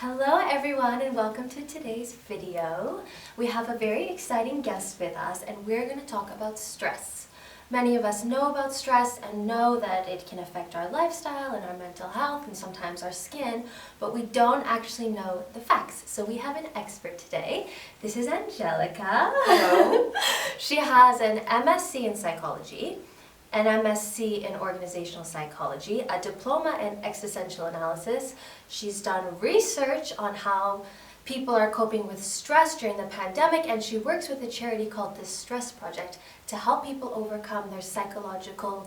Hello everyone and welcome to today's video. We have a very exciting guest with us and we're going to talk about stress. Many of us know about stress and know that it can affect our lifestyle and our mental health and sometimes our skin, but we don't actually know the facts. So we have an expert today. This is Angelika. Hello. She has an MSc in psychology, an MSc in Organisational Psychology, a diploma in existential analysis. She's done research on how people are coping with stress during the pandemic, and she works with a charity called the Stress Project to help people overcome their psychological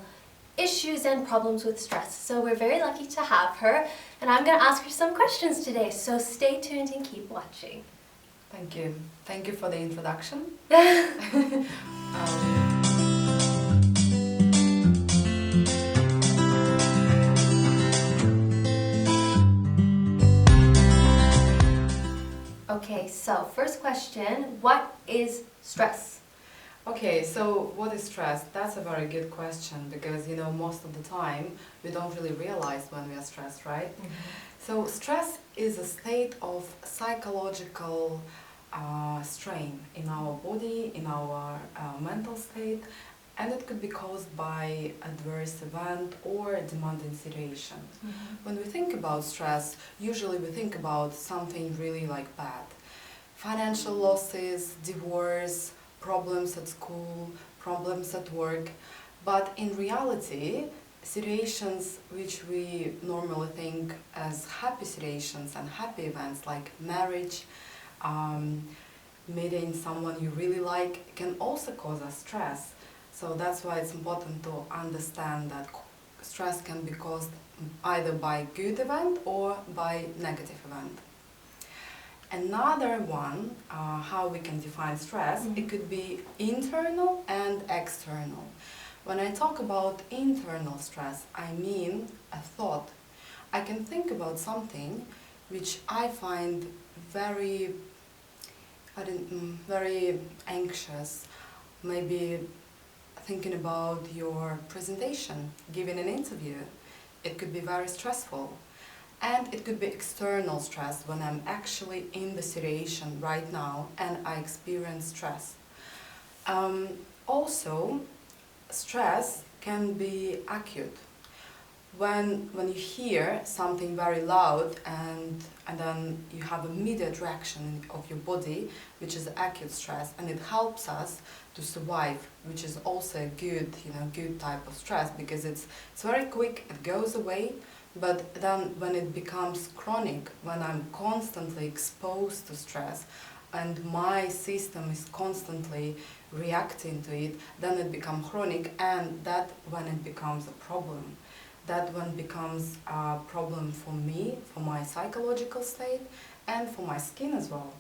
issues and problems with stress. So we're very lucky to have her, and I'm going to ask her some questions today, so stay tuned and keep watching. Thank you. Thank you for the introduction. Okay, so first question, what is stress? Okay, so what is stress? That's a very good question because, most of the time we don't really realize when we are stressed, right? So stress is a state of psychological strain in our body, in our mental state, and it could be caused by adverse event or demanding situation. When we think about stress, usually we think about something really bad. Financial losses, divorce, problems at school, problems at work. But in reality, situations which we normally think as happy situations and happy events like marriage, meeting someone you really like can also cause us stress. So that's why it's important to understand that stress can be caused either by good event or by negative event. Another one, how we can define stress, it could be internal and external. When I talk about internal stress, I mean a thought. I can think about something which I find very anxious, maybe thinking about your presentation, giving an interview. It could be very stressful. And it could be external stress when I'm actually in the situation right now and I experience stress. Also, stress can be acute. When you hear something very loud and then you have immediate reaction of your body, which is acute stress, and it helps us to survive, which is also a good type of stress because it's very quick, it goes away. But then when it becomes chronic, when I'm constantly exposed to stress and my system is constantly reacting to it, then it becomes chronic, and that when it becomes a problem. That one becomes a problem for me, for my psychological state, and for my skin as well.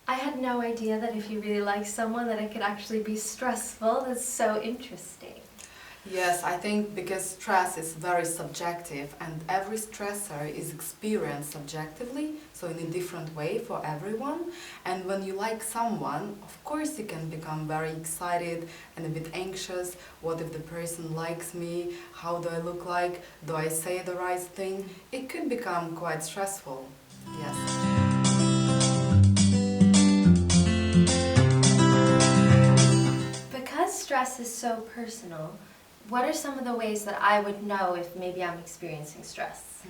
I had no idea that if you really like someone that it could actually be stressful. That's so interesting. Yes, I think because stress is very subjective and every stressor is experienced subjectively, so in a different way for everyone. And when you like someone, of course you can become very excited and a bit anxious. What if the person likes me? How do I look like? Do I say the right thing? It could become quite stressful, yes. Because stress is so personal, what are some of the ways that I would know if maybe I'm experiencing stress?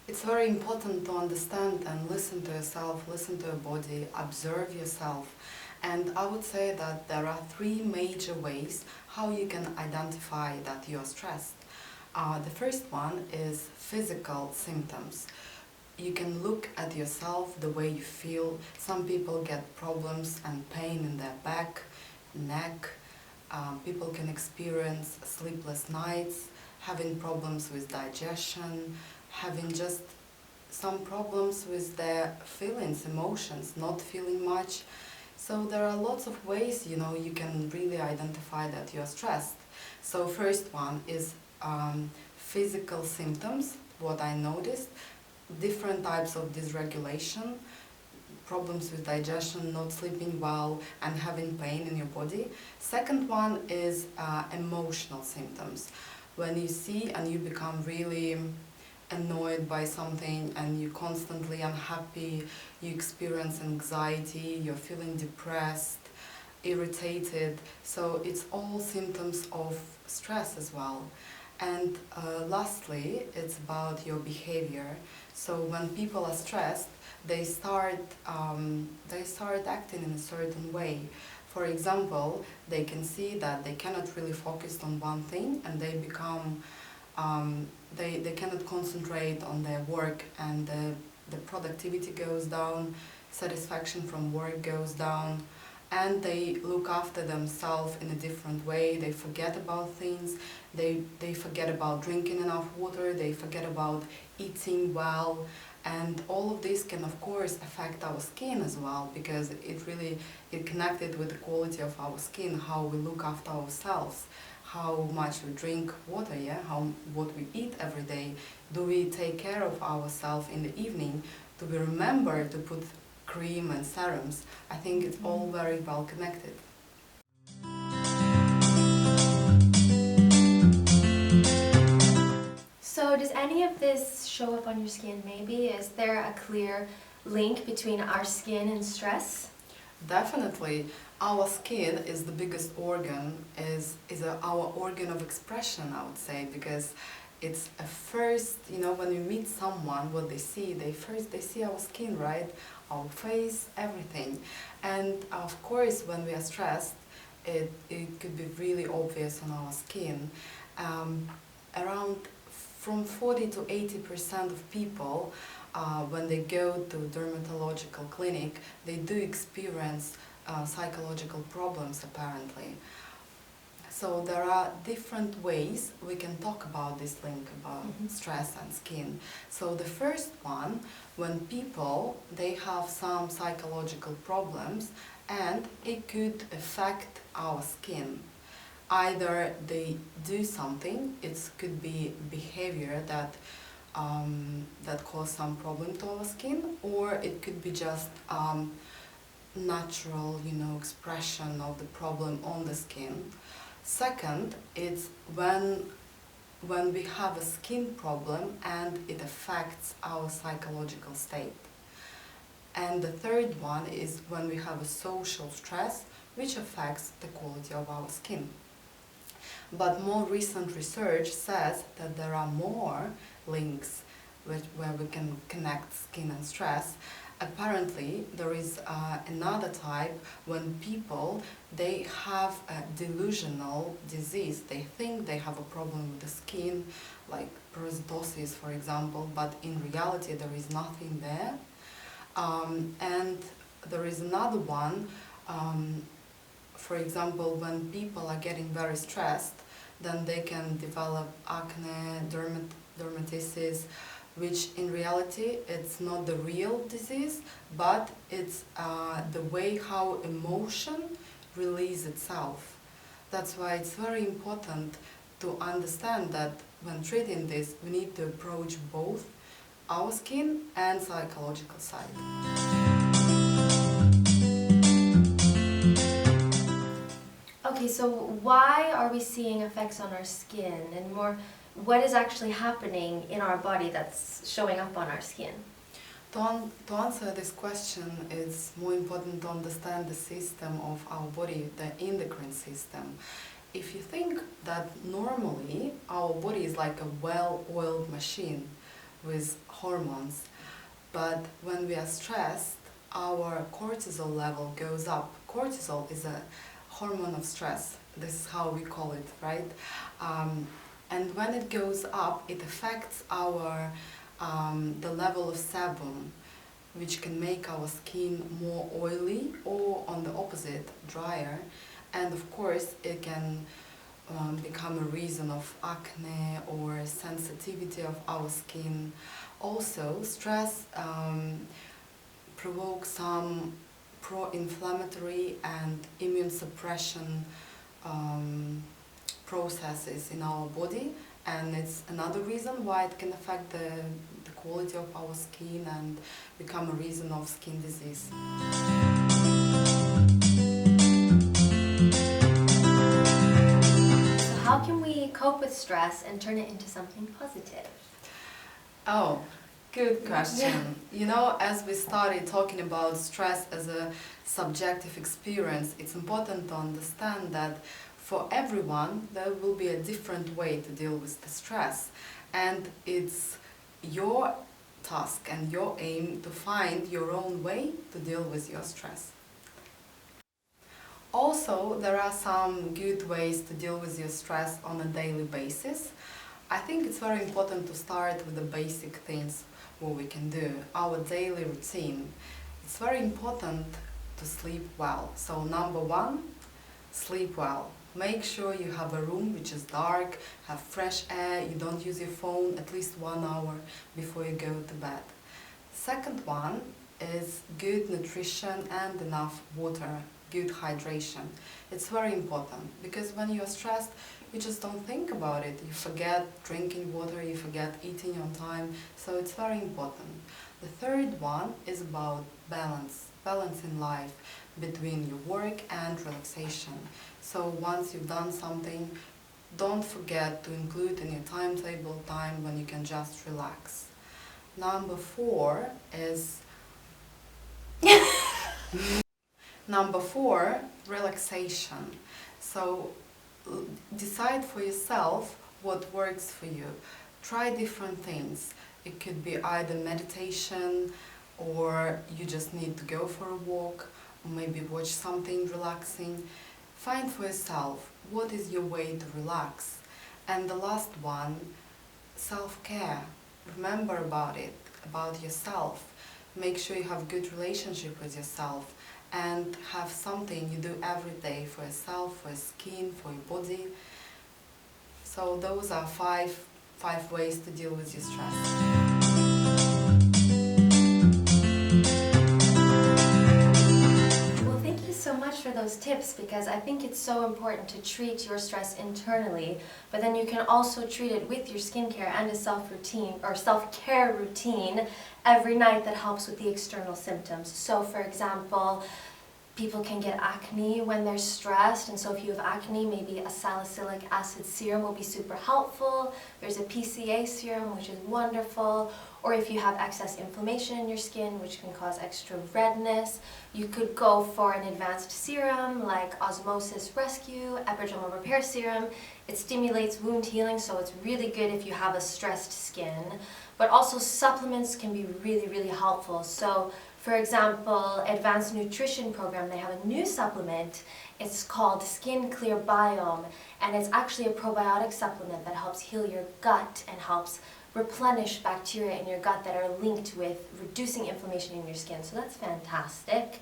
It's very important to understand and listen to yourself, listen to your body, observe yourself. And I would say that there are three major ways how you can identify that you're stressed. The first one is physical symptoms. You can look at yourself, the way you feel. Some people get problems and pain in their back, neck. People can experience sleepless nights, having problems with digestion, having just some problems with their feelings, emotions, not feeling much. So there are lots of ways, you can really identify that you're stressed. So first one is physical symptoms, what I noticed, different types of dysregulation, problems with digestion, not sleeping well, and having pain in your body. Second one is emotional symptoms. When you see and you become really annoyed by something and you're constantly unhappy, you experience anxiety, you're feeling depressed, irritated. So it's all symptoms of stress as well. And lastly, it's about your behavior. So when people are stressed, they start acting in a certain way. For example, they can see that they cannot really focus on one thing, and they become they cannot concentrate on their work, and the productivity goes down, satisfaction from work goes down, and they look after themselves in a different way. They forget about things, they forget about drinking enough water, they forget about eating well, and all of this can of course affect our skin as well, because it connected with the quality of our skin, how we look after ourselves, how much we drink water, what we eat every day. Do we take care of ourselves in the evening? Do we remember to put cream and serums? I think it's all very well connected. So does any of this show up on your skin maybe? Is there a clear link between our skin and stress? Definitely. Our skin is the biggest organ, is our organ of expression, I would say, because it's a first, when you meet someone, what they see, they see our skin, right? Our face, everything. And of course, when we are stressed, it could be really obvious on our skin. Around from 40 to 80% of people, when they go to dermatological clinic, they do experience psychological problems apparently. So there are different ways we can talk about this link about stress and skin. So the first one, when people, they have some psychological problems and it could affect our skin. Either they do something, it could be behavior that cause some problem to our skin, or it could be just natural, expression of the problem on the skin. Second, it's when we have a skin problem and it affects our psychological state. And the third one is when we have a social stress which affects the quality of our skin. But more recent research says that there are more links where we can connect skin and stress. Apparently, there is another type when people, they have a delusional disease. They think they have a problem with the skin, like parasitosis, for example, but in reality there is nothing there. And there is another one, for example, when people are getting very stressed, then they can develop acne, dermatitis, which in reality it's not the real disease, but it's the way how emotion releases itself. That's why it's very important to understand that when treating this, we need to approach both our skin and psychological side. Okay, so why are we seeing effects on our skin, and more, what is actually happening in our body that's showing up on our skin? To answer this question, it's more important to understand the system of our body, the endocrine system. If you think that normally our body is like a well-oiled machine with hormones, but when we are stressed, our cortisol level goes up. Cortisol is a hormone of stress. This is how we call it, right? And when it goes up, it affects our the level of sebum, which can make our skin more oily, or on the opposite, drier. And of course, it can become a reason of acne or sensitivity of our skin. Also, stress provokes some pro-inflammatory and immune suppression processes in our body, and it's another reason why it can affect the quality of our skin and become a reason of skin disease. So how can we cope with stress and turn it into something positive? Oh, good question. You know, as we started talking about stress as a subjective experience, it's important to understand that for everyone there will be a different way to deal with the stress, and it's your task and your aim to find your own way to deal with your stress. Also, there are some good ways to deal with your stress on a daily basis. I think it's very important to start with the basic things what we can do, our daily routine. It's very important to sleep well. So number one, sleep well. Make sure you have a room which is dark, have fresh air, you don't use your phone at least 1 hour before you go to bed. Second one is good nutrition and enough water, good hydration. It's very important because when you're stressed, you just don't think about it. You forget drinking water, you forget eating on time, so it's very important. The third one is about balance in life between your work and relaxation. So once you've done something, don't forget to include in your timetable time when you can just relax. Number four is relaxation. So decide for yourself what works for you. Try different things. It could be either meditation, or you just need to go for a walk, or maybe watch something relaxing. Find for yourself what is your way to relax. And the last one, self-care. Remember about it, about yourself. Make sure you have good relationship with yourself and have something you do every day for yourself, for your skin, for your body. So those are five ways to deal with your stress. So much for those tips, because I think it's so important to treat your stress internally, but then you can also treat it with your skincare and a self-care routine every night that helps with the external symptoms. So for example, people can get acne when they're stressed, and so if you have acne, maybe a salicylic acid serum will be super helpful. There's a PCA serum, which is wonderful. Or if you have excess inflammation in your skin, which can cause extra redness, you could go for an advanced serum like Osmosis Rescue Epidermal Repair Serum. It stimulates wound healing, so it's really good if you have a stressed skin. But also supplements can be really, really helpful. So for example, Advanced Nutrition Program, they have a new supplement. It's called Skin Clear Biome, and it's actually a probiotic supplement that helps heal your gut and helps replenish bacteria in your gut that are linked with reducing inflammation in your skin. So that's fantastic.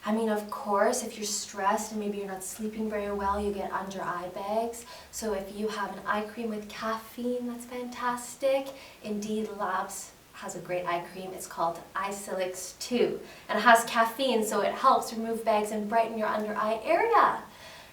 I mean, of course, if you're stressed and maybe you're not sleeping very well, you get under eye bags. So if you have an eye cream with caffeine, that's fantastic. Indeed Labs has a great eye cream. It's called Eye-Silix 2, and it has caffeine, so it helps remove bags and brighten your under eye area.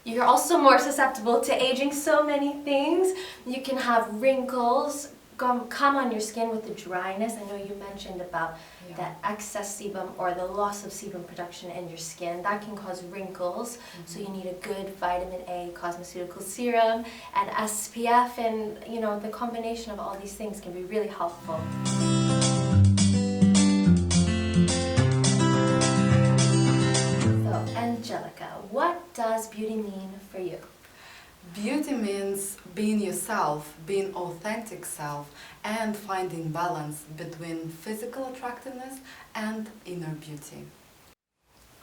You're also more susceptible to aging, so many things. You can have wrinkles come on your skin with the dryness. I know you mentioned about that excess sebum or the loss of sebum production in your skin. That can cause wrinkles, so you need a good vitamin A cosmeceutical serum and SPF, and you know, the combination of all these things can be really helpful. So, Angelika, what does beauty mean for you? Beauty means being yourself, being authentic self, and finding balance between physical attractiveness and inner beauty.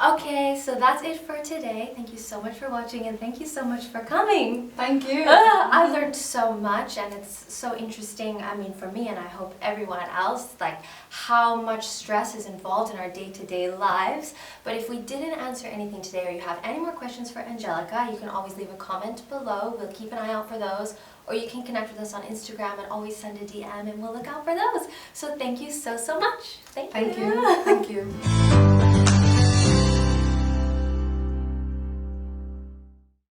Okay, so that's it for today. Thank you so much for watching, and thank you so much for coming. Thank you. I learned so much, and it's so interesting, I mean, for me, and I hope everyone else, like how much stress is involved in our day-to-day lives. But if we didn't answer anything today, or you have any more questions for Angelika, you can always leave a comment below. We'll keep an eye out for those. Or you can connect with us on Instagram and always send a DM, and we'll look out for those. So thank you so much. Thank you. Thank you.